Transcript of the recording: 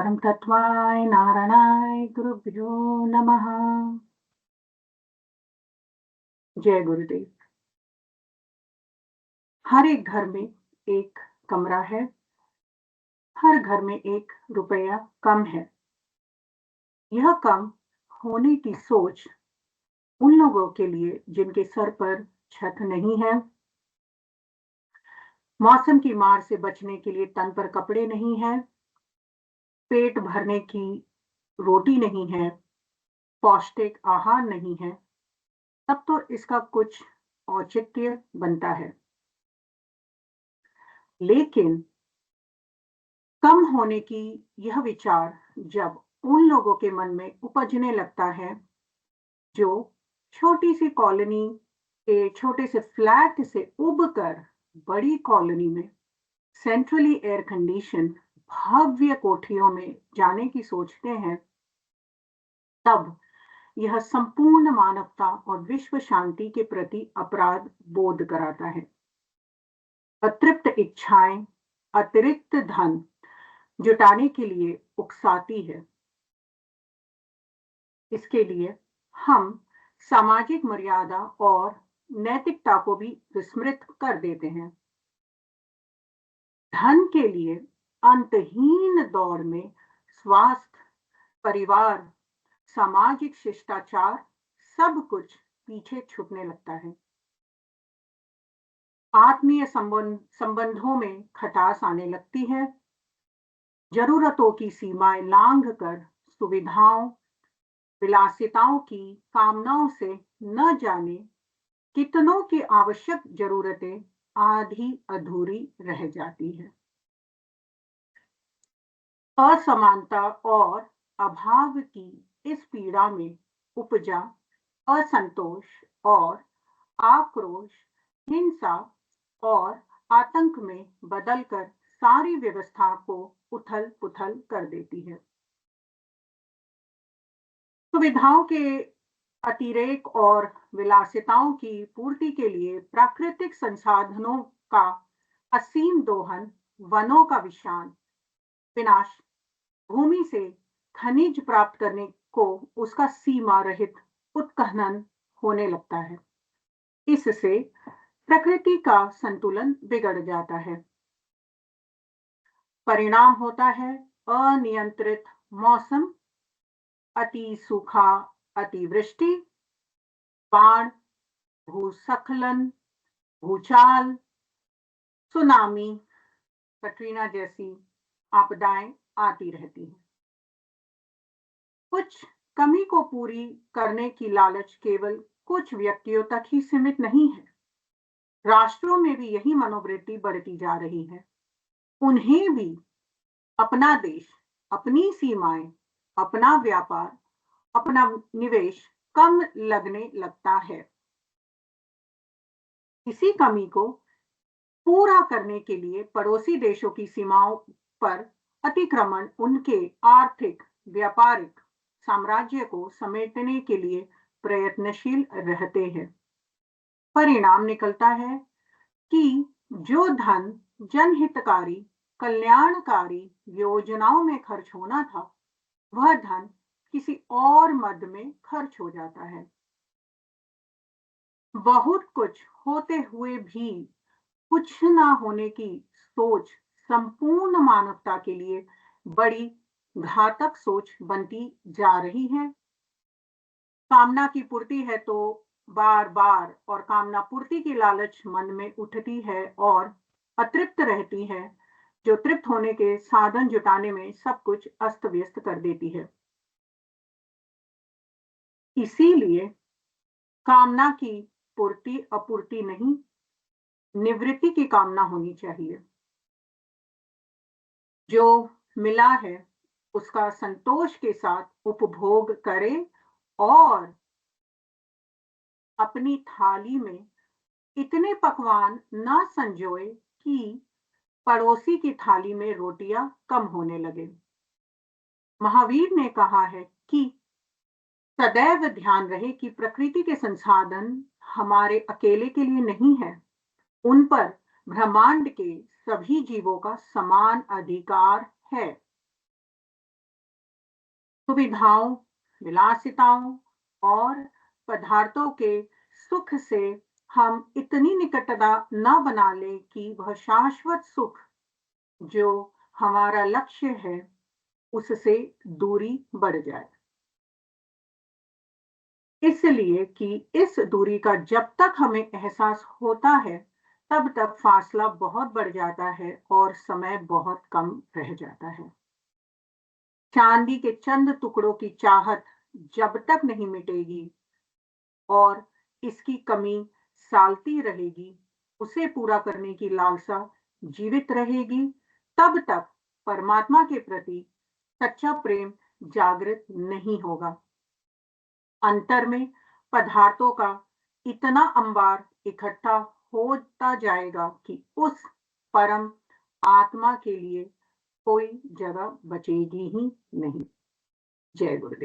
परम तत्वाय नारायणाय गुरुभ्यो नमः। जय गुरुदेव। हर एक घर में एक कमरा है, हर घर में एक रुपया कम है। यह कम होने की सोच उन लोगों के लिए जिनके सर पर छत नहीं है, मौसम की मार से बचने के लिए तन पर कपड़े नहीं है, पेट भरने की रोटी नहीं है, पौष्टिक आहार नहीं है, तब तो इसका कुछ औचित्य बनता है। लेकिन कम होने की यह विचार जब उन लोगों के मन में उपजने लगता है जो छोटी सी कॉलोनी के छोटे से फ्लैट से उबकर बड़ी कॉलोनी में सेंट्रली एयर कंडीशन भव्य कोठरियों में जाने की सोचते हैं, तब यह संपूर्ण मानवता और विश्व शांति के प्रति अपराध बोध कराता है। अतृप्त इच्छाएं अतिरिक्त धन जुटाने के लिए उकसाती है। इसके लिए हम सामाजिक मर्यादा और नैतिकता को भी विस्मृत कर देते हैं। धन के लिए अंतहीन दौड़ में स्वास्थ्य, परिवार, सामाजिक शिष्टाचार सब कुछ पीछे छूटने लगता है। आत्मीय संबंधों में खटास आने लगती है। जरूरतों की सीमाएं लांघ कर सुविधाओं, विलासिताओं की कामनाओं से न जाने कितनों की आवश्यक जरूरतें आधी अधूरी रह जाती है। असमानता और अभाव की इस पीड़ा में उपजा असंतोष और आक्रोश हिंसा और आतंक में बदलकर सारी व्यवस्था को उथल-पुथल कर देती है। सुविधाओं के अतिरेक और विलासिताओं की पूर्ति के लिए प्राकृतिक संसाधनों का असीम दोहन, वनों का विनाश, भूमि से खनिज प्राप्त करने को उसका सीमा रहित उत्खनन होने लगता है। इससे प्रकृति का संतुलन बिगड़ जाता है। परिणाम होता है अनियंत्रित मौसम, अति सूखा, अतिवृष्टि, बाढ़, भूस्खलन, भूचाल, सुनामी, कटरीना जैसी आपदाएं आती रहती हैं। कुछ कमी को पूरी करने की लालच केवल कुछ व्यक्तियों तक ही सीमित नहीं है। राष्ट्रों में भी यही मनोवृत्ति बढ़ती जा रही है। उन्हें भी अपना देश, अपनी सीमाएं, अपना व्यापार, अपना निवेश कम लगने लगता है। इसी कमी को पूरा करने के लिए पड़ोसी देशों की सीमाओं पर अतिक्रमण उनके आर्थिक, व्यापारिक साम्राज्य को समेटने के लिए प्रयत्नशील रहते हैं। परिणाम निकलता है कि जो धन जनहितकारी, कल्याणकारी योजनाओं में खर्च होना था, वह धन किसी और मद में खर्च हो जाता है। बहुत कुछ होते हुए भी कुछ ना होने की सोच संपूर्ण मानवता के लिए बड़ी घातक सोच बनती जा रही है। कामना की पूर्ति है तो बार बार और कामना पूर्ति की लालच मन में उठती है और अतृप्त रहती है, जो तृप्त होने के साधन जुटाने में सब कुछ अस्त व्यस्त कर देती है। इसीलिए कामना की पूर्ति अपूर्ति नहीं, निवृत्ति की कामना होनी चाहिए। जो मिला है उसका संतोष के साथ उपभोग करे और अपनी थाली में इतने पकवान न संजोए कि पड़ोसी की थाली में रोटियां कम होने लगे। महावीर ने कहा है कि सदैव ध्यान रहे कि प्रकृति के संसाधन हमारे अकेले के लिए नहीं है, उन पर ब्रह्मांड के सभी जीवों का समान अधिकार है। सुविधाओं, विलासिताओं और पदार्थों के सुख से हम इतनी निकटता न बना लें कि वह शाश्वत सुख जो हमारा लक्ष्य है, उससे दूरी बढ़ जाए। इसलिए कि इस दूरी का जब तक हमें एहसास होता है, तब तक फासला बहुत बढ़ जाता है और समय बहुत कम रह जाता है। चांदी के चंद टुकड़ों की चाहत जब तक नहीं मिटेगी और इसकी कमी सालती रहेगी, उसे पूरा करने की लालसा जीवित रहेगी, तब तक परमात्मा के प्रति सच्चा प्रेम जागृत नहीं होगा। अंतर में पदार्थों का इतना अंबार इकट्ठा होता जाएगा कि उस परम आत्मा के लिए कोई जगह बचेगी ही नहीं। जय गुरुदेव।